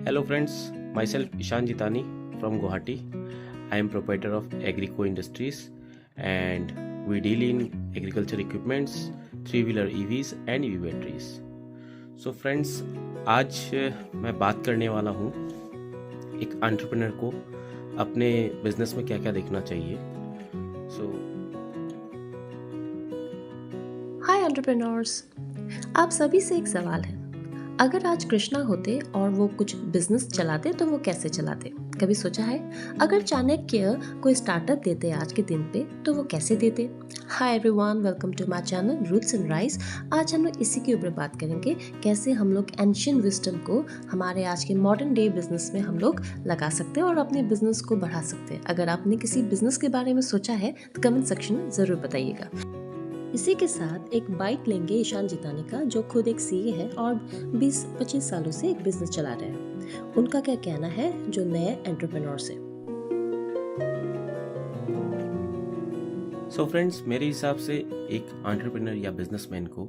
Hello friends, myself Ishan Jitani from Guwahati. I am proprietor of Agrico Industries and we deal in agriculture equipments, three-wheeler EVs and EV batteries. So friends, आज मैं बात करने वाला हूँ एक entrepreneur को अपने बिजनेस में क्या क्या देखना चाहिए. So हाय एंटरप्रेन्योर्स, आप सभी से एक सवाल है. अगर आज कृष्णा होते और वो कुछ बिजनेस चलाते तो वो कैसे चलाते? कभी सोचा है? अगर चाणक्य कोई स्टार्टअप देते आज के दिन पे तो वो कैसे देते? Hi everyone, welcome to my channel roots and rice. आज हम लोग इसी के ऊपर बात करेंगे, कैसे हम लोग एंशिएंट विजडम को हमारे आज के मॉडर्न डे बिजनेस में हम लोग लगा सकते हैं और अपने बिजनेस को बढ़ा सकते हैं. अगर आपने किसी बिजनेस के बारे में सोचा है तो कमेंट सेक्शन में जरूर बताइएगा. इसी के साथ एक बाइट लेंगे ईशान जितानी का, जो खुद एक सीए है और 20-25 सालों से एक बिजनेस चला रहे हैं. उनका क्या कहना है जो नए एंटरप्रेन्योर से. सो फ्रेंड्स, मेरे हिसाब से एक एंटरप्रेन्योर या बिजनेसमैन को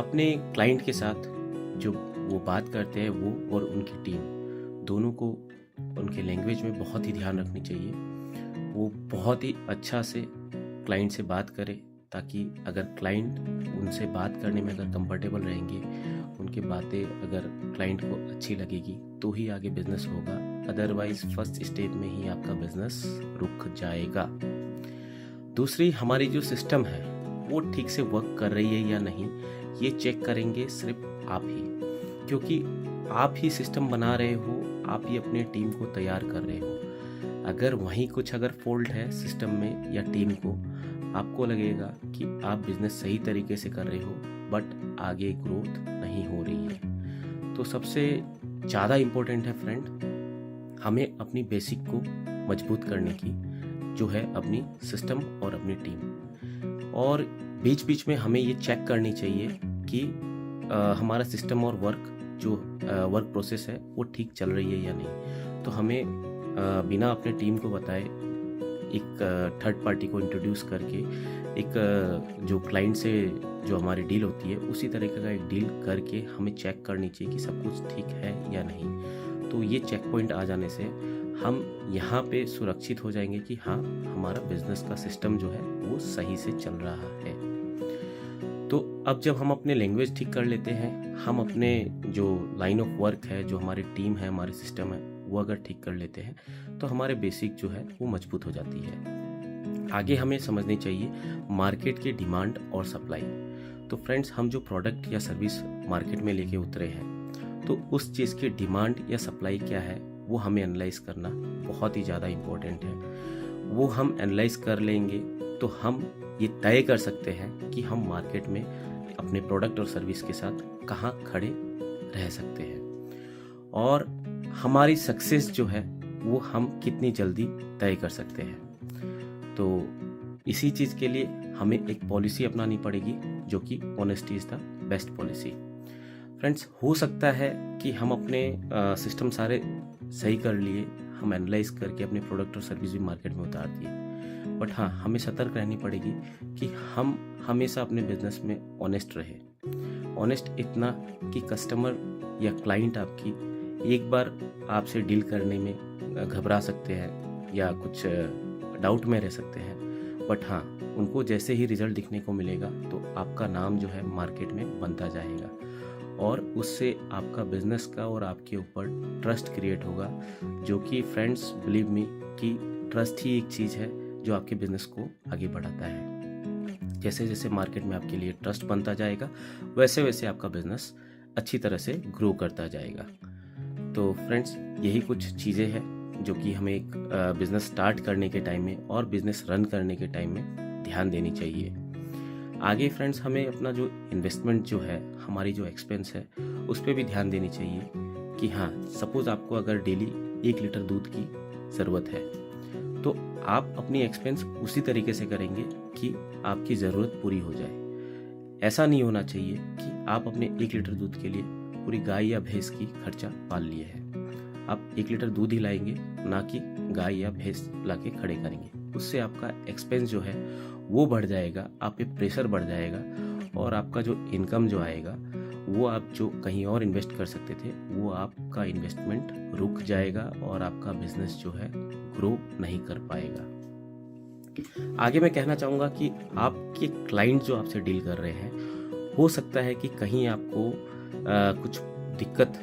अपने क्लाइंट के साथ जो वो बात करते हैं वो और उनकी टीम दोनों को उनके लैंग्वेज में बहुत ही ध्यान रखनी चाहिए. वो बहुत ही अच्छा से क्लाइंट से बात करे ताकि अगर क्लाइंट उनसे बात करने में अगर कंफर्टेबल रहेंगे, उनकी बातें अगर क्लाइंट को अच्छी लगेगी तो ही आगे बिजनेस होगा. अदरवाइज फर्स्ट स्टेप में ही आपका बिजनेस रुक जाएगा. दूसरी, हमारी जो सिस्टम है वो ठीक से वर्क कर रही है या नहीं, ये चेक करेंगे सिर्फ आप ही, क्योंकि आप ही सिस्टम बना रहे हो, आप ही अपने टीम को तैयार कर रहे हो. अगर वहीं कुछ अगर फॉल्ट है सिस्टम में या टीम को, आपको लगेगा कि आप बिजनेस सही तरीके से कर रहे हो बट आगे ग्रोथ नहीं हो रही है. तो सबसे ज़्यादा इम्पोर्टेंट है फ्रेंड, हमें अपनी बेसिक को मजबूत करने की, जो है अपनी सिस्टम और अपनी टीम. और बीच बीच में हमें ये चेक करनी चाहिए कि हमारा सिस्टम और वर्क प्रोसेस है वो ठीक चल रही है या नहीं. तो हमें बिना अपने टीम को बताए एक थर्ड पार्टी को इंट्रोड्यूस करके एक जो क्लाइंट से जो हमारी डील होती है उसी तरीके का एक डील करके हमें चेक करनी चाहिए कि सब कुछ ठीक है या नहीं. तो ये चेक पॉइंट आ जाने से हम यहाँ पे सुरक्षित हो जाएंगे कि हाँ, हमारा बिजनेस का सिस्टम जो है वो सही से चल रहा है. तो अब जब हम अपने लैंग्वेज ठीक कर लेते हैं, हम अपने जो लाइन ऑफ वर्क है, जो हमारी टीम है, हमारे सिस्टम है, वो अगर ठीक कर लेते हैं तो हमारे बेसिक जो है वो मजबूत हो जाती है. आगे हमें समझनी चाहिए मार्केट की डिमांड और सप्लाई. तो फ्रेंड्स, हम जो प्रोडक्ट या सर्विस मार्केट में लेके उतरे हैं तो उस चीज़ की डिमांड या सप्लाई क्या है वो हमें एनालाइज करना बहुत ही ज़्यादा इम्पोर्टेंट है. वो हम एनालाइज कर लेंगे तो हम ये तय कर सकते हैं कि हम मार्केट में अपने प्रोडक्ट और सर्विस के साथ कहाँ खड़े रह सकते हैं और हमारी सक्सेस जो है वो हम कितनी जल्दी तय कर सकते हैं. तो इसी चीज़ के लिए हमें एक पॉलिसी अपनानी पड़ेगी जो कि honesty is the best policy. Friends, हो सकता है कि हम अपने सिस्टम सारे सही कर लिए, हम एनालाइज करके अपने प्रोडक्ट और सर्विस भी मार्केट में उतार दिए, बट हाँ, हमें सतर्क रहनी पड़ेगी कि हम हमेशा अपने बिजनेस में ऑनेस्ट रहे. ऑनेस्ट इतना कि कस्टमर या क्लाइंट आपकी एक बार आपसे डील करने में घबरा सकते हैं या कुछ डाउट में रह सकते हैं, बट हाँ, उनको जैसे ही रिजल्ट दिखने को मिलेगा तो आपका नाम जो है मार्केट में बनता जाएगा और उससे आपका बिजनेस का और आपके ऊपर ट्रस्ट क्रिएट होगा, जो कि फ्रेंड्स, बिलीव मी कि ट्रस्ट ही एक चीज़ है जो आपके बिजनेस को आगे बढ़ाता है. जैसे जैसे मार्केट में आपके लिए ट्रस्ट बनता जाएगा वैसे वैसे आपका बिजनेस अच्छी तरह से ग्रो करता जाएगा. तो फ्रेंड्स, यही कुछ चीज़ें हैं जो कि हमें एक बिज़नेस स्टार्ट करने के टाइम में और बिज़नेस रन करने के टाइम में ध्यान देनी चाहिए. आगे फ्रेंड्स, हमें अपना जो इन्वेस्टमेंट जो है, हमारी जो एक्सपेंस है, उस पर भी ध्यान देनी चाहिए कि हाँ, सपोज़ आपको अगर डेली 1 लीटर दूध की ज़रूरत है तो आप अपनी एक्सपेंस उसी तरीके से करेंगे कि आपकी ज़रूरत पूरी हो जाए. ऐसा नहीं होना चाहिए कि आप अपने 1 लीटर दूध के लिए पूरी गाय या भैंस की खर्चा पाल लिए है. आप 1 लीटर दूध ही लाएंगे, ना कि गाय या भैंस ला के खड़े करेंगे. उससे आपका एक्सपेंस जो है वो बढ़ जाएगा, आप पे प्रेशर बढ़ जाएगा और आपका जो इनकम जो आएगा वो आप जो कहीं और इन्वेस्ट कर सकते थे वो आपका इन्वेस्टमेंट रुक जाएगा और आपका बिजनेस जो है ग्रो नहीं कर पाएगा। आगे मैं कहना चाहूँगा कि आपके क्लाइंट जो आपसे डील कर रहे हैं, हो सकता है कि कहीं आपको कुछ दिक्कत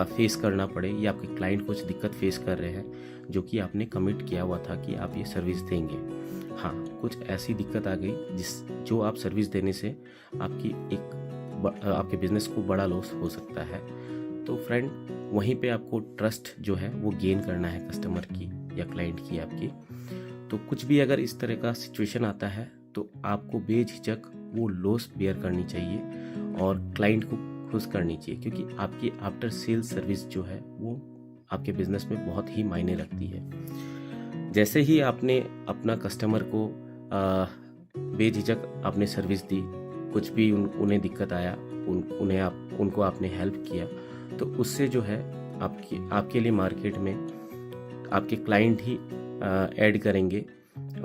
फेस करना पड़े या आपके क्लाइंट कुछ दिक्कत फेस कर रहे हैं जो कि आपने कमिट किया हुआ था कि आप ये सर्विस देंगे। हाँ, कुछ ऐसी दिक्कत आ गई जो आप सर्विस देने से आपके बिजनेस को बड़ा लॉस हो सकता है। तो फ्रेंड, वहीं पे आपको ट्रस्ट जो है वो गेन करना है कस्टमर की या क्लाइंट की आपकी। तो कुछ भी अगर इस तरह का सिचुएशन आता है तो आपको बेझिझक वो लॉस बेयर करनी चाहिए और क्लाइंट को खुश करनी चाहिए, क्योंकि आपकी आफ्टर सेल्स सर्विस जो है वो आपके बिजनेस में बहुत ही मायने रखती है। जैसे ही आपने अपना कस्टमर को बेझिझक आपने सर्विस दी, कुछ भी उन्हें दिक्कत आया, उनको आपने हेल्प किया, तो उससे जो है आपके लिए मार्केट में आपके क्लाइंट ही ऐड करेंगे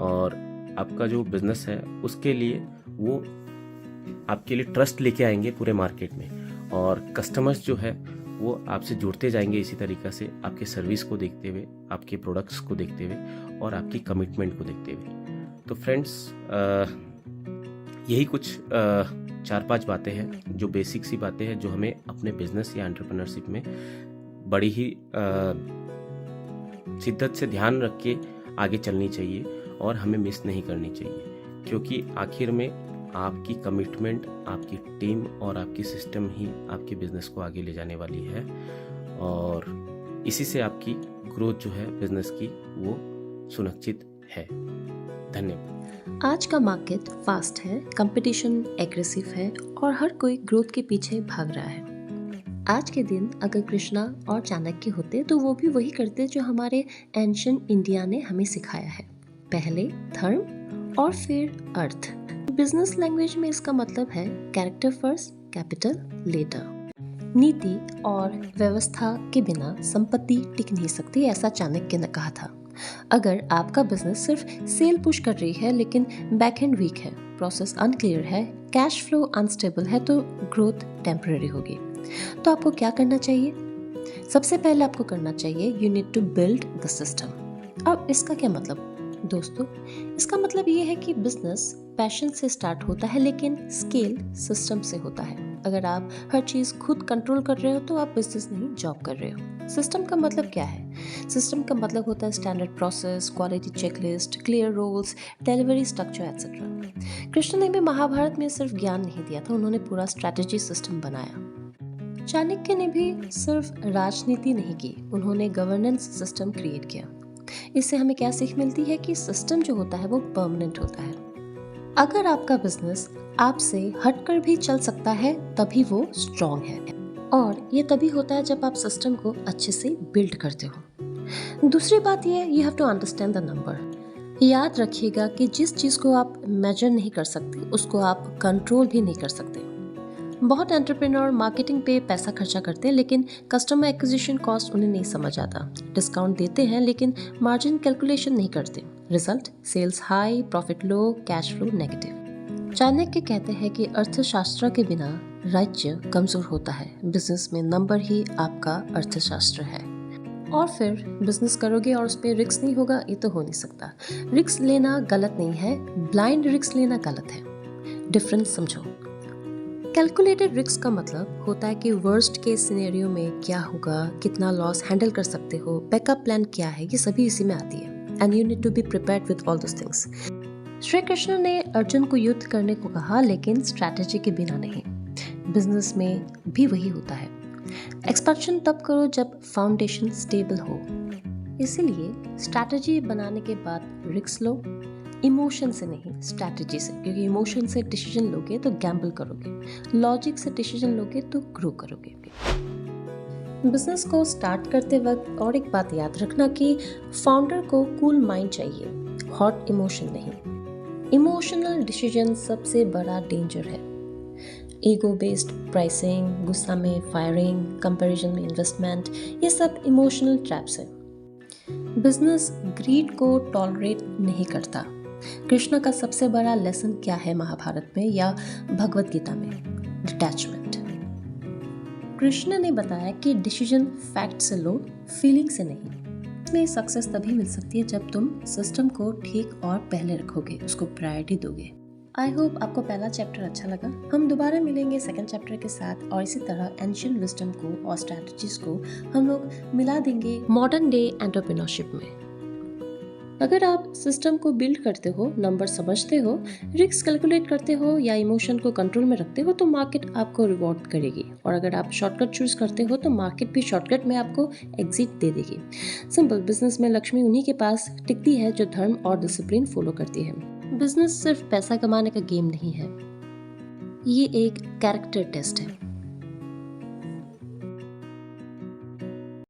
और आपका जो बिजनेस है उसके लिए वो आपके लिए ट्रस्ट लेके आएंगे पूरे मार्केट में, और कस्टमर्स जो है वो आपसे जुड़ते जाएंगे इसी तरीक़ा से, आपके सर्विस को देखते हुए, आपके प्रोडक्ट्स को देखते हुए और आपकी कमिटमेंट को देखते हुए। तो फ्रेंड्स, यही कुछ 4-5 बातें हैं, जो बेसिक सी बातें हैं जो हमें अपने बिजनेस या एंटरप्रेन्योरशिप में बड़ी ही शिद्दत से ध्यान रख के आगे चलनी चाहिए और हमें मिस नहीं करनी चाहिए, क्योंकि आखिर में आपकी कमिटमेंट, आपकी टीम और आपकी सिस्टम ही आपके बिजनेस को आगे ले जाने वाली है, और इसी से आपकी ग्रोथ जो है बिजनेस की वो सुनिश्चित है। धन्यवाद। आज का मार्केट फास्ट है, कंपटीशन एग्रेसिव है और हर कोई ग्रोथ के पीछे भाग रहा है। आज के दिन अगर कृष्णा और चाणक्य होते तो वो भी वही करते जो हमारे एंशिएंट इंडिया ने हमें सिखाया है, पहले धर्म और फिर अर्थ। बिजनेस लैंग्वेज में इसका मतलब है कैरेक्टर फर्स्ट, कैपिटल लेटर। नीति और व्यवस्था के बिना संपत्ति टिक नहीं सकती, ऐसा चाणक्य ने कहा था। अगर आपका बिजनेस सिर्फ सेल पुश कर रही है लेकिन बैकएंड वीक है, प्रोसेस अनक्लियर है, कैश फ्लो अनस्टेबल है, तो ग्रोथ टेम्पररी होगी। तो आपको क्या करना चाहिए? सबसे पहले आपको करना चाहिए you need to build the system. अब इसका क्या मतलब दोस्तों? इसका मतलब ये है कि बिजनेस पैशन से स्टार्ट होता है लेकिन स्केल सिस्टम से होता है। अगर आप हर चीज़ खुद कंट्रोल कर रहे हो तो आप बिजनेस नहीं जॉब कर रहे हो। सिस्टम का मतलब क्या है? सिस्टम का मतलब होता है standard process, quality checklist, clear roles, delivery structure etcetera. Krishna ने भी महाभारत में सिर्फ ज्ञान नहीं दिया था, उन्होंने पूरा स्ट्रैटेजी सिस्टम बनाया। चाणक्य ने भी सिर्फ राजनीति नहीं की, उन्होंने गवर्नेंस सिस्टम क्रिएट किया। इससे हमें क्या सीख मिलती है कि सिस्टम जो होता है वो परमानेंट होता है। अगर आपका बिजनेस आपसे हटकर भी चल सकता है तभी वो स्ट्रॉन्ग है, और ये तभी होता है जब आप सिस्टम को अच्छे से बिल्ड करते हो। दूसरी बात ये, you have to understand the number. याद रखिएगा कि जिस चीज़ को आप मेजर नहीं कर सकते उसको आप कंट्रोल भी नहीं कर सकते। बहुत एंटरप्रेन्योर मार्केटिंग पे पैसा खर्चा करते हैं लेकिन कस्टमर एक्विजिशन कॉस्ट उन्हें नहीं समझ आता। डिस्काउंट देते हैं लेकिन मार्जिन कैलकुलेशन नहीं करते। रिजल्ट, सेल्स हाई, प्रॉफिट लो, कैश फ्लो नेगेटिव। चाणक्य कहते हैं कि अर्थशास्त्र के बिना राज्य कमजोर होता है, बिजनेस में नंबर ही आपका अर्थशास्त्र है। और फिर बिजनेस करोगे और उस पर रिस्क नहीं होगा, ये तो हो नहीं सकता। रिस्क लेना गलत नहीं है, ब्लाइंड रिस्क लेना गलत है। डिफरेंस समझो। कैलकुलेटेड रिस्क का मतलब होता है कि वर्स्ट केस सिनेरियो में क्या होगा, कितना लॉस हैंडल कर सकते हो, बैकअप प्लान क्या है, ये सभी इसी में आती है। And you need to be prepared with all those things. Shri Krishna ने अर्जुन को युद्ध करने को कहा लेकिन स्ट्रैटेजी के बिना नहीं। बिजनेस में भी वही होता है। एक्सपेंशन तब करो जब फाउंडेशन स्टेबल हो। इसीलिए स्ट्रैटेजी बनाने के बाद रिस्क लो, इमोशन से नहीं, स्ट्रैटेजी से, क्योंकि इमोशन से डिसीजन लोगे तो गैम्बल करोगे, लॉजिक से डिसीजन लोगे तो ग्रो करोगे। बिजनेस को स्टार्ट करते वक्त और एक बात याद रखना कि फाउंडर को कूल माइंड चाहिए, हॉट इमोशन नहीं। इमोशनल डिसीजन सबसे बड़ा डेंजर है। ईगो बेस्ड प्राइसिंग, गुस्सा में फायरिंग, कंपैरिजन में इन्वेस्टमेंट, ये सब इमोशनल ट्रैप्स है। बिजनेस ग्रीड को टॉलरेट नहीं करता। कृष्ण का सबसे बड़ा लेसन क्या है महाभारत में या भगवत गीता में? डिटैचमेंट। कृष्ण ने बताया कि डिसीजन फैक्ट से लो, फीलिंग से नहीं। इसमें सक्सेस तभी मिल सकती है जब तुम सिस्टम को ठीक और पहले रखोगे, उसको प्रायोरिटी दोगे। आई होप आपको पहला चैप्टर अच्छा लगा। हम दोबारा मिलेंगे सेकंड चैप्टर के साथ और इसी तरह एंशिएंट विजडम को और स्ट्रैटेजीज को हम लोग मिला देंगे मॉडर्न डे एंटरप्रेन्योरशिप में। अगर आप सिस्टम को बिल्ड करते हो, नंबर समझते हो, रिस्क कैलकुलेट करते हो या इमोशन को कंट्रोल में रखते हो तो मार्केट आपको रिवॉर्ड करेगी। और अगर आप शॉर्टकट चूज करते हो तो मार्केट भी शॉर्टकट में आपको एग्जिट दे देगी। सिंपल, बिजनेस में लक्ष्मी उन्हीं के पास टिकती है जो धर्म और डिसिप्लिन फॉलो करती है। बिजनेस सिर्फ पैसा कमाने का गेम नहीं है, ये एक कैरेक्टर टेस्ट है।